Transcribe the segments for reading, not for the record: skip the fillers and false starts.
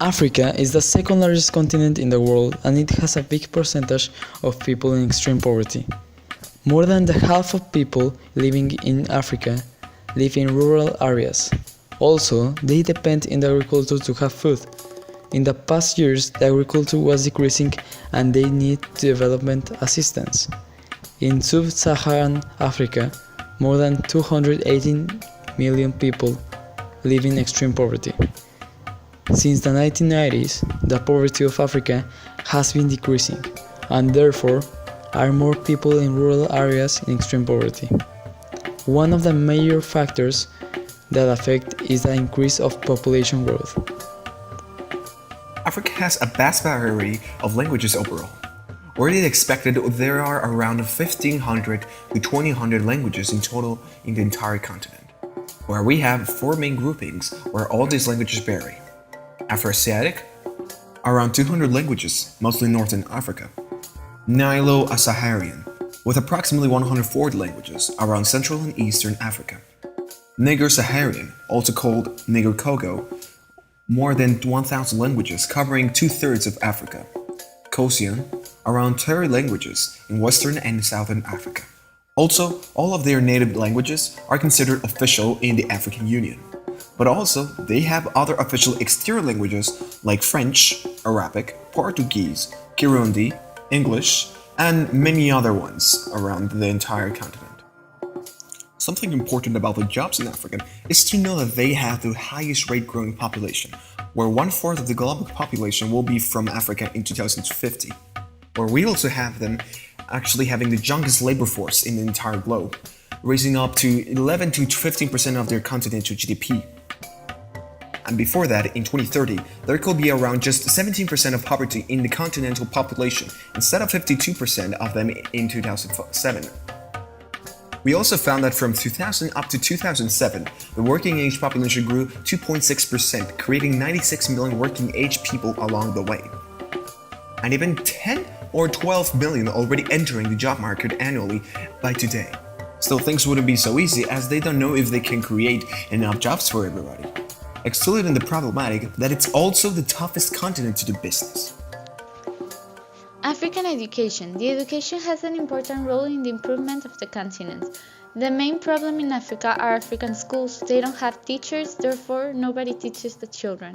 Africa is the second largest continent in the world and it has a big percentage of people in extreme poverty. More than the half of people living in Africa live in rural areas. Also, they depend on the agriculture to have food. In the past years, the agriculture was decreasing and they need development assistance. In sub-Saharan Africa, more than 218 million people live in extreme poverty. Since the 1990s, the poverty of Africa has been decreasing, and therefore are more people in rural areas in extreme poverty. One of the major factors that affect is the increase of population growth. Africa has a vast variety of languages overall. Already expected, there are around 1,500 to 2,000 languages in total in the entire continent, where we have four main groupings where all these languages vary. Afroasiatic, around 200 languages, mostly Northern Africa. Nilo-Saharan, with approximately 140 languages, around Central and Eastern Africa. Niger-Saharan, also called Niger-Congo, more than 1,000 languages covering 2/3 of Africa. Caucasian, around 30 languages in Western and Southern Africa. Also, all of their native languages are considered official in the African Union. But also, they have other official exterior languages like French, Arabic, Portuguese, Kirundi, English, and many other ones around the entire continent. Something important about the jobs in Africa is to know that they have the highest rate growing population, where 1/4 of the global population will be from Africa in 2050, where we also have them actually having the youngest labor force in the entire globe, raising up to 11 to 15% of their continental GDP. And before that, in 2030, there could be around just 17% of poverty in the continental population, instead of 52% of them in 2007. We also found that from 2000 up to 2007, the working age population grew 2.6%, creating 96 million working age people along the way. And even 10 or 12 million already entering the job market annually by today. Still, things wouldn't be so easy as they don't know if they can create enough jobs for everybody. Excluding the problematic that it's also the toughest continent to do business. African education. The education has an important role in the improvement of the continent. The main problem in Africa are African schools. They don't have teachers, therefore nobody teaches the children.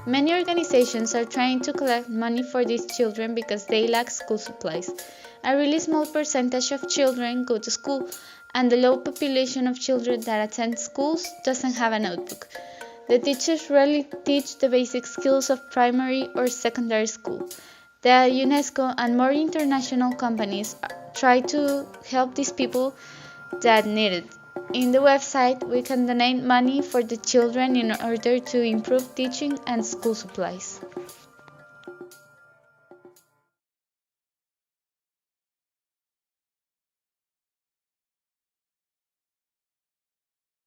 Many organizations are trying to collect money for these children because they lack school supplies. A really small percentage of children go to school, and the low population of children that attend schools doesn't have a notebook. The teachers rarely teach the basic skills of primary or secondary school. The UNESCO and more international companies try to help these people that need it. In the website, we can donate money for the children in order to improve teaching and school supplies.